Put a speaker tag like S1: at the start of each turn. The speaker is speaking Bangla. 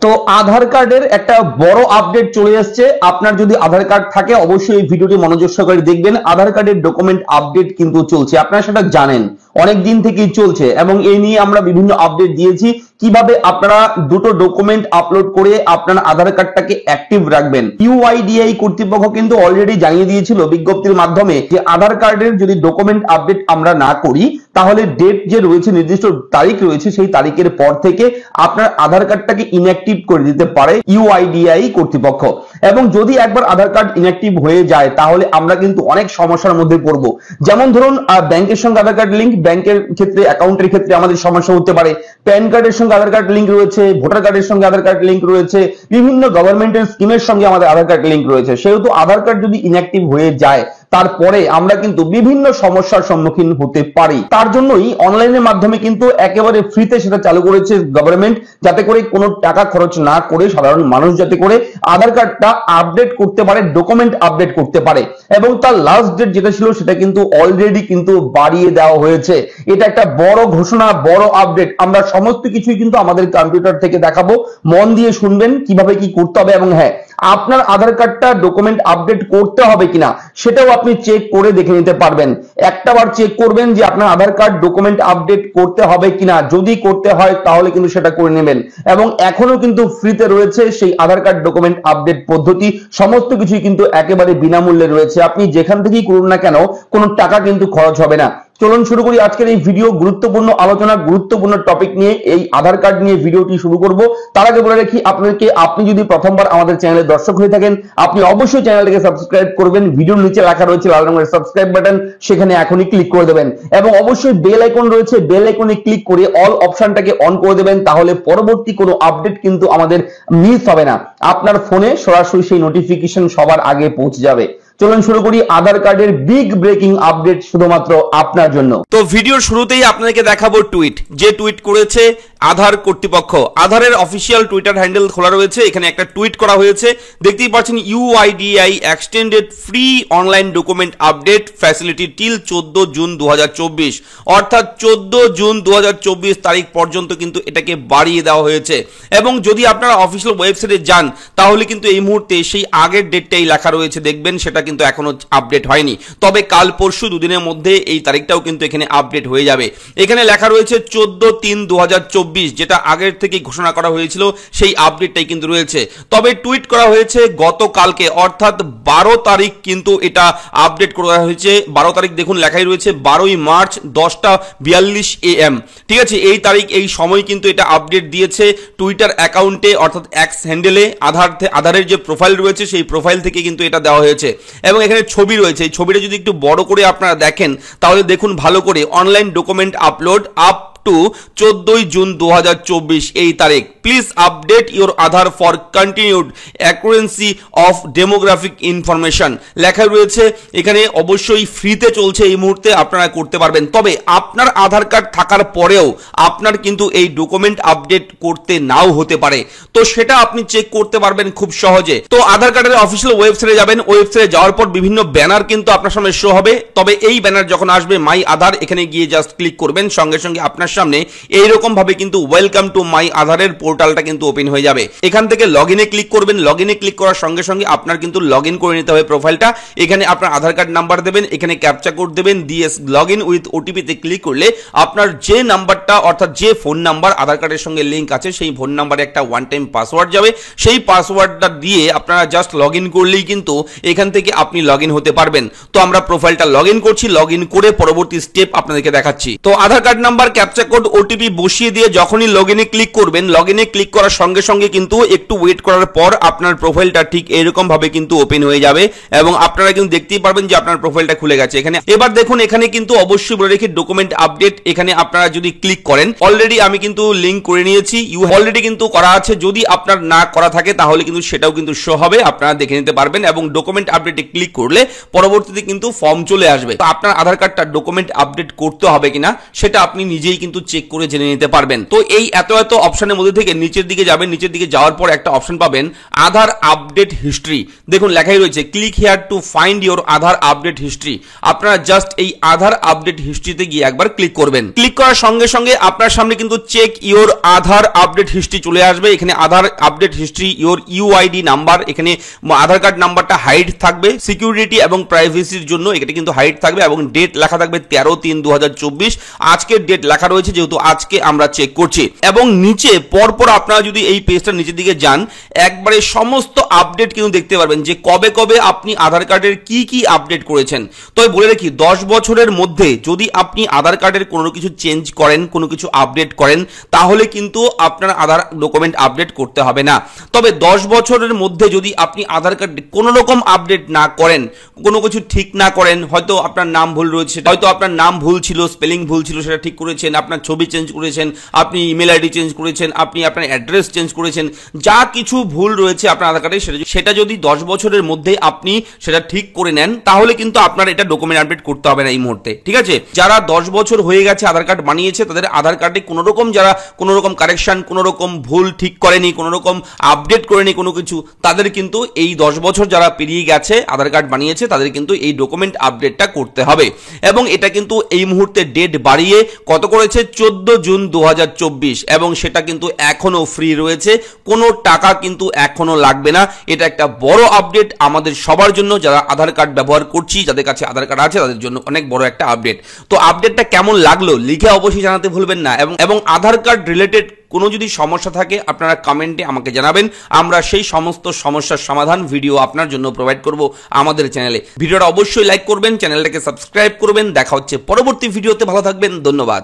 S1: তো আধার কার্ডের একটা বড় আপডেট চলে আসছে। আপনার যদি আধার কার্ড থাকে অবশ্যই এই ভিডিওটি মনোযোগ সহকারে দেখবেন। আধার কার্ডের ডকুমেন্ট আপডেট কিন্তু চলছে, আপনারা সেটা জানেন, অনেক দিন থেকেই চলছে এবং এই নিয়ে আমরা বিভিন্ন আপডেট দিয়েছি কিভাবে আপনারা দুটো ডকুমেন্ট আপলোড করে আপনার আধার কার্ডটাকে অ্যাক্টিভ রাখবেন। ইউআইডিআই কর্তৃপক্ষ কিন্তু অলরেডি জানিয়ে দিয়েছিল বিজ্ঞপ্তির মাধ্যমে যে আধার কার্ডের যদি ডকুমেন্ট আপডেট আমরা না করি তাহলে ডেট যে রয়েছে, নির্দিষ্ট তারিখ রয়েছে, সেই তারিখের পর থেকে আপনার আধার কার্ডটাকে ইনঅ্যাক্টিভ করে দিতে পারে ইউআইডিআই কর্তৃপক্ষ। এবং যদি একবার আধার কার্ড ইনঅ্যাক্টিভ হয়ে যায় তাহলে আমরা কিন্তু অনেক সমস্যার মধ্যে পড়ব। যেমন ধরুন ব্যাংকের সঙ্গে আধার কার্ড লিঙ্ক, ব্যাংকের ক্ষেত্রে অ্যাকাউন্টের ক্ষেত্রে আমাদের সমস্যা হতে পারে। প্যান কার্ডের সঙ্গে আধার কার্ড লিঙ্ক রয়েছে, ভোটার কার্ডের সঙ্গে আধার কার্ড লিঙ্ক রয়েছে, বিভিন্ন গভর্নমেন্টের স্কিমের সঙ্গে আমাদের আধার কার্ড লিঙ্ক রয়েছে। সেহেতু আধার কার্ড যদি ইনঅ্যাক্টিভ হয়ে যায় তারপরে আমরা কিন্তু বিভিন্ন সমস্যার সম্মুখীন হতে পারি। তার জন্যই অনলাইনের মাধ্যমে কিন্তু একেবারে ফ্রিতে সেটা চালু করেছে গভর্নমেন্ট, যাতে করে কোনো টাকা খরচ না করে সাধারণ মানুষ যাতে করে আধার কার্ডটা আপডেট করতে পারে, ডকুমেন্ট আপডেট করতে পারে। এবং তার লাস্ট ডেট যেটা ছিল সেটা কিন্তু অলরেডি কিন্তু বাড়িয়ে দেওয়া হয়েছে। এটা একটা বড় ঘোষণা, বড় আপডেট। আমরা সমস্ত কিছুই কিন্তু আমাদের কম্পিউটার থেকে দেখাবো, মন দিয়ে শুনবেন কিভাবে কি করতে হবে। এবং হ্যাঁ, আপনার আধার কার্ডটা ডকুমেন্ট আপডেট করতে হবে কিনা সেটাও আপনি চেক করে দেখে নিতে পারবেন। একটা বার চেক করবেন যে আপনার আধার কার্ড ডকুমেন্ট আপডেট করতে হবে কিনা। যদি করতে হয় তাহলে কিন্তু সেটা করে নেবেন। এবং এখনো কিন্তু ফ্রিতে রয়েছে সেই আধার কার্ড ডকুমেন্ট আপডেট পদ্ধতি। সমস্ত কিছুই কিন্তু একেবারে বিনামূল্যে রয়েছে, আপনি যেখান থেকেই করুন না কেন কোনো টাকা কিন্তু খরচ হবে না। চলুন শুরু করি আজকের এই ভিডিও। গুরুত্বপূর্ণ আলোচনা, গুরুত্বপূর্ণ টপিক নিয়ে এই আধার কার্ড নিয়ে ভিডিওটি শুরু করব। তার আগে বলে রাখি আপনাদেরকে, আপনি যদি প্রথমবার আমাদের চ্যানেলের দর্শক হয়ে থাকেন আপনি অবশ্যই চ্যানেলটিকে সাবস্ক্রাইব করবেন। ভিডিওর নিচে লেখা রয়েছে লাল রঙের সাবস্ক্রাইব বাটন, সেখানে এখনই ক্লিক করে দেবেন। এবং অবশ্যই বেল আইকন রয়েছে, বেল আইকনে ক্লিক করে অল অপশনটাকে অন করে দেবেন। তাহলে পরবর্তী কোনো আপডেট কিন্তু আমাদের মিস হবে না, আপনার ফোনে সরাসরি সেই নোটিফিকেশন সবার আগে পৌঁছে যাবে। চলুন শুরু করি আধার কার্ডের বিগ ব্রেকিং আপডেট শুধুমাত্র আপনার জন্য।
S2: তো ভিডিওর শুরুতেই আপনাদেরকে দেখাবো টুইট, যে টুইট করেছে আধার কর্তৃপক্ষ। আধারের অফিসিয়াল টুইটার হ্যান্ডেল খোলা রয়েছে, এখানে একটা টুইট করা হয়েছে, দেখতেই পাচ্ছেন, UIDAI extended free online document update facility till 14 June 2024, অর্থাৎ 14 জুন 2024 তারিখ পর্যন্ত কিন্তু এটাকে বাড়িয়ে দেওয়া হয়েছে। এবং যদি আপনারা অফিসিয়াল ওয়েবসাইটে যান তাহলে কিন্তু এই মুহূর্তে সেই আগের ডেটটাই লেখা রয়েছে, দেখবেন সেটা কিন্তু এখনো আপডেট হয়নি। তবে কাল পরশু দুদিনের মধ্যে এই তারিখটাও কিন্তু এখানে আপডেট হয়ে যাবে। এখানে লেখা রয়েছে 14/3/2024, যেটা আগের থেকে ঘোষণা করা হয়েছিল সেই আপডেটটাই কিন্তু রয়েছে। তবে টুইট করা হয়েছে গতকালকে, অর্থাৎ 12 তারিখ কিন্তু এটা আপডেট করা হয়েছে। 12 তারিখ দেখুন লেখাই রয়েছে 12ই মার্চ 10:42 AM। ঠিক আছে, এই তারিখ এই সময় কিন্তু এটা আপডেট দিয়েছে টুইটার অ্যাকাউন্টে, অর্থাৎ এক্স হ্যান্ডেলে। আধারের যে প্রোফাইল রয়েছে সেই প্রোফাইল থেকে কিন্তু এটা দেওয়া হয়েছে। এবং এখানে ছবি রয়েছে, এই ছবিটা যদি একটু বড় করে আপনারা দেখেন তাহলে দেখুন ভালো করে, online document upload up to 14 June 2024 এই তারিখ। Please update your Aadhaar for continued অ্যাকুরেন্সি of demographic information লেখা রয়েছে। এখানে অবশ্যই ফ্রিতে চলছে এই মুহূর্তে, আপনারা করতে পারবেন। তবে আপনার আধার কার্ড থাকার পরেও আপনার কিন্তু এই ডকুমেন্ট আপডেট করতে নাও হতে পারে, তো সেটা আপনি চেক করতে পারবেন খুব সহজে। তো আধার কার্ডের অফিসিয়াল ওয়েবসাইটে যাবেন, ওয়েবসাইটে যাওয়ার পর বিভিন্ন ব্যানার কিন্তু আপনার সামনে শো হবে। তবে এই ব্যানার যখন আসবে মাই আধার, এখানে গিয়ে জাস্ট ক্লিক করবেন, সঙ্গে সঙ্গে আপনার সামনে এইরকম ভাবে কিন্তু ওয়েলকাম টু মাই আধারের পোর্টালটা কিন্তু ওপেন হয়ে যাবে। এখান থেকে লগইনে ক্লিক করবেন, লগইনে ক্লিক করার সঙ্গে সঙ্গে আপনার কিন্তু লগইন করে নিতে হবে প্রোফাইলটা। এখানে আপনার আধার কার্ড নাম্বার দেবেন, এখানে ক্যাপচা কোড দেবেন, দিয়ে লগইন উইথ ওটিপি তে ক্লিক করলে আপনার যে নাম্বারটা, অর্থাৎ যে ফোন নাম্বার আধার কার্ডের সঙ্গে লিংক আছে সেই ফোন নাম্বারে একটা ওয়ান টাইম পাসওয়ার্ড যাবে। সেই পাসওয়ার্ডটা দিয়ে আপনারা জাস্ট লগইন করলেই কিন্তু এখান থেকে আপনি লগইন হতে পারবেন। তো আমরা প্রোফাইলটা লগইন করছি, লগইন করে পরবর্তী স্টেপ আপনাদেরকে দেখাচ্ছি। তো Aadhaar card number, captcha code, OTP বসিয়ে দিয়ে যখনই লগইনে ক্লিক করবেন, লগইনে ক্লিক করার সঙ্গে সঙ্গে কিন্তু একটু ওয়েট করার পর আপনার প্রোফাইলটা ঠিক এরকম ভাবে কিন্তু ওপেন হয়ে যাবে এবং আপনারা কিন্তু দেখতেই পারবেন যে আপনার প্রোফাইলটা খুলে গেছে। এখানে এবার দেখুন, এখানে কিন্তু অবশ্যই বলে রেখে ডকুমেন্ট আপডেট, এখানে আপনারা যদি ক্লিক করেন, অলরেডি আমি কিন্তু লিংক করে নিয়েছি, অলরেডি কিন্তু করা আছে। যদি আপনার না করা থাকে তাহলে কিন্তু সেটাও কিন্তু শো হবে, আপনারা দেখে নিতে পারবেন। এবং ডকুমেন্ট আপডেটে ক্লিক করলে পরবর্তীতে কিন্তু ফর্ম চলে আসবে। তো আপনার আধার কার্ডটা ডকুমেন্ট আপডেট করতে হবে কিনা সেটা আপনি নিজেই কিন্তু কিন্তু চেক করে জেনে নিতে পারবেন। তো এই এত অপশনের মধ্যে থেকে নিচের দিকে যাবেন, নিচের দিকে যাওয়ার পর একটা অপশন পাবেন আধার আপডেট হিস্ট্রি। দেখুন লেখাই রয়েছে click here to find your Aadhaar update history. আপনারা জাস্ট এই আধার আপডেট হিস্ট্রিতে গিয়ে একবার ক্লিক করবেন। ক্লিক করার সঙ্গে সঙ্গে আপনার সামনে কিন্তু check your Aadhaar update history চলে আসবে। এখানে Aadhaar update history, your UID number, এখানে আধার কার্ড নাম্বারটা হাইড থাকবে সিকিউরিটি এবং প্রাইভেসির জন্য, এটা কিন্তু হাইড থাকবে এবং ডেট লেখা থাকবে 13/3/2024। আজকের ডেট লেখা রয়েছে যেহেতু আজকে আমরা চেক করছি। এবং নিচে পরপর আপনারা যদি এই পেজটার নিচের দিকে যান, একবারে সমস্ত আপডেট কিন্তু দেখতে পারবেন যে কবে কবে আপনি আধার কার্ডের কি কি আপডেট করেছেন। তো বলে রাখি 10 বছরের মধ্যে যদি আপনি আধার কার্ডের কোনো কিছু চেঞ্জ করেন, কোনো কিছু আপডেট করেন, তাহলে কিন্তু আপনার আধার ডকুমেন্ট আপডেট করতে হবে না। তবে 10 বছরের মধ্যে যদি আপনি আধার কার্ডে কোনো রকম আপডেট না করেন, কোনো কিছু ঠিক না করেন, হয়তো আপনার নাম ভুল রয়েছে, হয়তো আপনার নাম ভুল ছিল, স্পেলিং ভুল ছিল, সেটা ঠিক করেছেন, আপনার ছবি চেঞ্জ করেছেন, আপনি ইমেল আইডি চেঞ্জ করেছেন, আপনি আপনার অ্যাড্রেস চেঞ্জ করেছেন, যা কিছু ভুল রয়েছে আপনার আধার কার্ডে সেটা যদি 10 বছরের মধ্যে আপনি সেটা ঠিক করে নেন, তাহলে কিন্তু আপনার এটা ডকুমেন্ট আপডেট করতে হবে না এই মুহূর্তে। ঠিক আছে, যারা 10 বছর হয়ে গেছে আধার কার্ড বানিয়েছে, তাদের আধার কার্ডে কোনো রকম যারা কোনো রকম কারেকশন, কোনো রকম ভুল ঠিক করেনি, কোনো রকম আপডেট করেনি কোনো কিছু, তাদের কিন্তু এই 10 বছর যারা পেরিয়ে গেছে আধার কার্ড বানিয়েছে, তাদের কিন্তু এই ডকুমেন্ট আপডেটটা করতে হবে। এবং এটা কিন্তু এই মুহূর্তে ডেট বাড়িয়ে কত করেছে 14 জুন 2024, এবং সেটা কিন্তু এখনো ফ্রি রয়েছে, কোনো টাকা কিন্তু এখনো লাগবে না। এটা একটা বড় আপডেট আমাদের সবার জন্য, যারা আধার কার্ড ব্যবহার করছি, যাদের কাছে আধার কার্ড আছে, তাদের জন্য অনেক বড় একটা আপডেট। তো আপডেটটা কেমন লাগলো লিখে অবশ্যই জানাতে ভুলবেন না। এবং আধার কার্ড রিলেটেড কোনো যদি সমস্যা থাকে আপনারা কমেন্টে আমাকে জানাবেন, আমরা সেই সমস্ত সমস্যার সমাধান ভিডিও আপনার জন্য প্রোভাইড করব আমাদের চ্যানেলে। ভিডিওটা অবশ্যই লাইক করবেন, চ্যানেলটাকে সাবস্ক্রাইব করবেন। দেখা হচ্ছে পরবর্তী ভিডিওতে, ভালো থাকবেন, ধন্যবাদ।